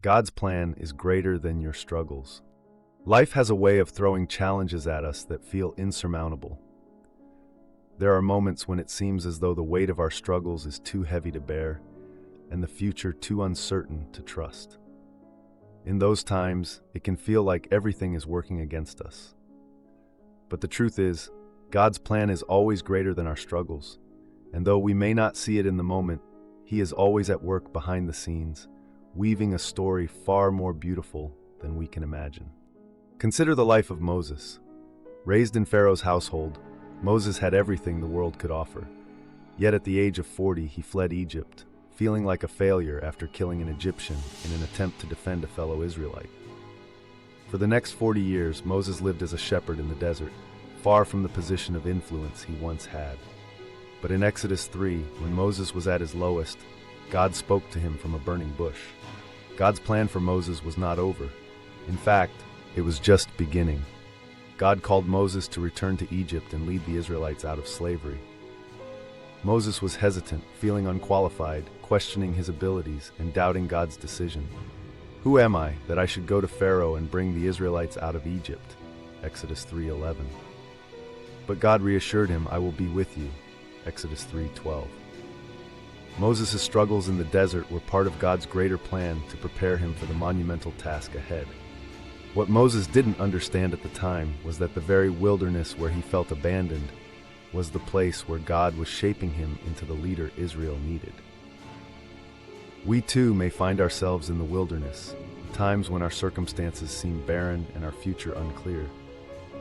God's plan is greater than your struggles. Life has a way of throwing challenges at us that feel insurmountable. There are moments when it seems as though the weight of our struggles is too heavy to bear and the future too uncertain to trust. In those times, it can feel like everything is working against us. But the truth is, God's plan is always greater than our struggles, and though we may not see it in the moment, He is always at work behind the scenes, weaving a story far more beautiful than we can imagine. Consider the life of Moses. Raised in Pharaoh's household, Moses had everything the world could offer. Yet at the age of 40, he fled Egypt, feeling like a failure after killing an Egyptian in an attempt to defend a fellow Israelite. For the next 40 years, Moses lived as a shepherd in the desert, far from the position of influence he once had. But in Exodus 3, when Moses was at his lowest, God spoke to him from a burning bush. God's plan for Moses was not over. In fact, it was just beginning. God called Moses to return to Egypt and lead the Israelites out of slavery. Moses was hesitant, feeling unqualified, questioning his abilities, and doubting God's decision. "Who am I that I should go to Pharaoh and bring the Israelites out of Egypt?" Exodus 3:11. But God reassured him, "I will be with you." Exodus 3:12. Moses' struggles in the desert were part of God's greater plan to prepare him for the monumental task ahead. What Moses didn't understand at the time was that the very wilderness where he felt abandoned was the place where God was shaping him into the leader Israel needed. We too may find ourselves in the wilderness, times when our circumstances seem barren and our future unclear.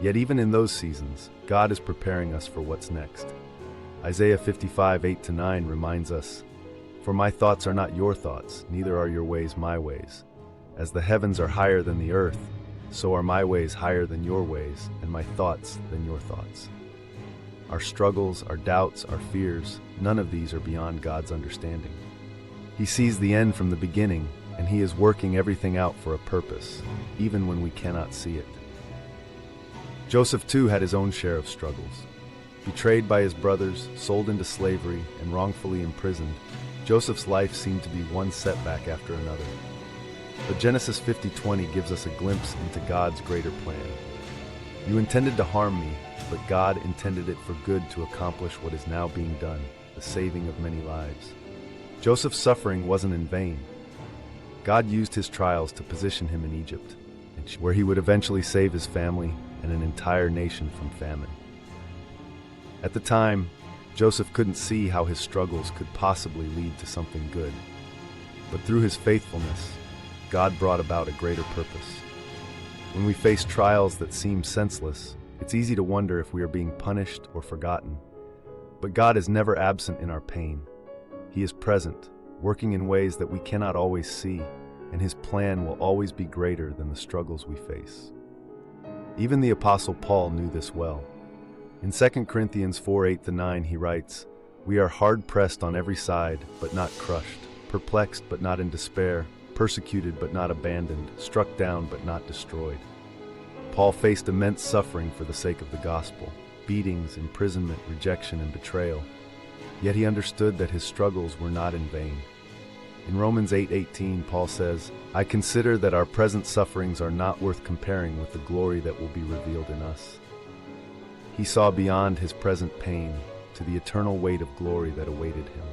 Yet even in those seasons, God is preparing us for what's next. Isaiah 55:8-9 reminds us, "For my thoughts are not your thoughts, neither are your ways my ways. As the heavens are higher than the earth, so are my ways higher than your ways, and my thoughts than your thoughts." Our struggles, our doubts, our fears, none of these are beyond God's understanding. He sees the end from the beginning, and He is working everything out for a purpose, even when we cannot see it. Joseph too had his own share of struggles. Betrayed by his brothers, sold into slavery, and wrongfully imprisoned, Joseph's life seemed to be one setback after another. But Genesis 50:20 gives us a glimpse into God's greater plan. "You intended to harm me, but God intended it for good to accomplish what is now being done, the saving of many lives." Joseph's suffering wasn't in vain. God used his trials to position him in Egypt, where he would eventually save his family and an entire nation from famine. At the time, Joseph couldn't see how his struggles could possibly lead to something good. But through his faithfulness, God brought about a greater purpose. When we face trials that seem senseless, it's easy to wonder if we are being punished or forgotten. But God is never absent in our pain. He is present, working in ways that we cannot always see, and His plan will always be greater than the struggles we face. Even the Apostle Paul knew this well. In 2 Corinthians 4:8-9 he writes, "We are hard-pressed on every side, but not crushed, perplexed but not in despair, persecuted but not abandoned, struck down but not destroyed." Paul faced immense suffering for the sake of the gospel, beatings, imprisonment, rejection, and betrayal. Yet he understood that his struggles were not in vain. In Romans 8:18, Paul says, "I consider that our present sufferings are not worth comparing with the glory that will be revealed in us." He saw beyond his present pain to the eternal weight of glory that awaited him.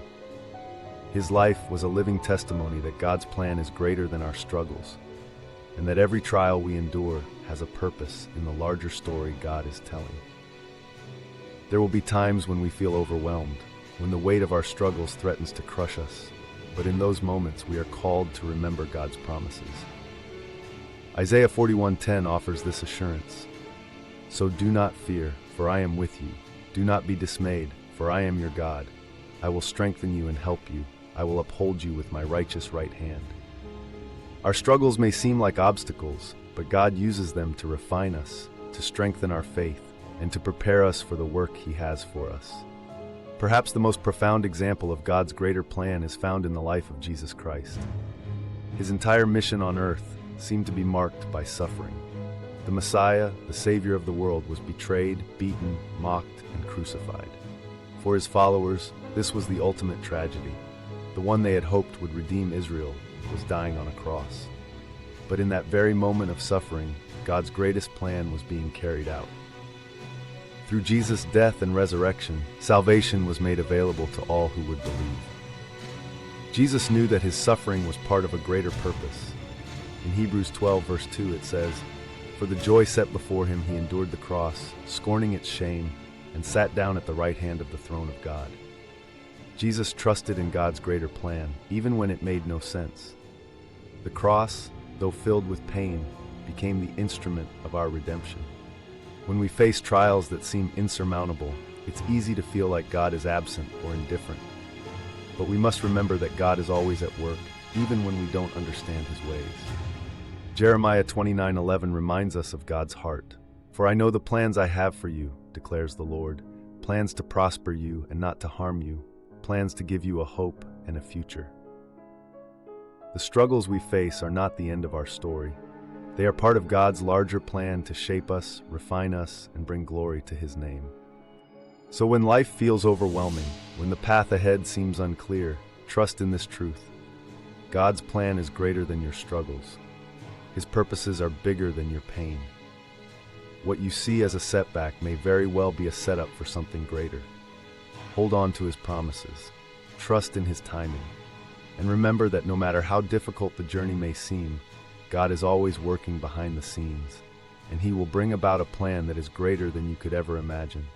His life was a living testimony that God's plan is greater than our struggles, and that every trial we endure has a purpose in the larger story God is telling. There will be times when we feel overwhelmed, when the weight of our struggles threatens to crush us, but in those moments we are called to remember God's promises. Isaiah 41:10 offers this assurance, "So do not fear, for I am with you. Do not be dismayed, for I am your God. I will strengthen you and help you. I will uphold you with my righteous right hand." Our struggles may seem like obstacles, but God uses them to refine us, to strengthen our faith, and to prepare us for the work He has for us. Perhaps the most profound example of God's greater plan is found in the life of Jesus Christ. His entire mission on earth seemed to be marked by suffering. The Messiah, the Savior of the world, was betrayed, beaten, mocked, and crucified. For His followers, this was the ultimate tragedy. The one they had hoped would redeem Israel was dying on a cross. But in that very moment of suffering, God's greatest plan was being carried out. Through Jesus' death and resurrection, salvation was made available to all who would believe. Jesus knew that his suffering was part of a greater purpose. In Hebrews 12, verse 2, it says, "For the joy set before him, he endured the cross, scorning its shame, and sat down at the right hand of the throne of God." Jesus trusted in God's greater plan, even when it made no sense. The cross, though filled with pain, became the instrument of our redemption. When we face trials that seem insurmountable, it's easy to feel like God is absent or indifferent. But we must remember that God is always at work, even when we don't understand his ways. Jeremiah 29:11 reminds us of God's heart. "For I know the plans I have for you, declares the Lord, plans to prosper you and not to harm you, plans to give you a hope and a future." The struggles we face are not the end of our story. They are part of God's larger plan to shape us, refine us, and bring glory to his name. So when life feels overwhelming, when the path ahead seems unclear, trust in this truth. God's plan is greater than your struggles. His purposes are bigger than your pain. What you see as a setback may very well be a setup for something greater. Hold on to his promises. Trust in his timing. And remember that no matter how difficult the journey may seem, God is always working behind the scenes, and he will bring about a plan that is greater than you could ever imagine.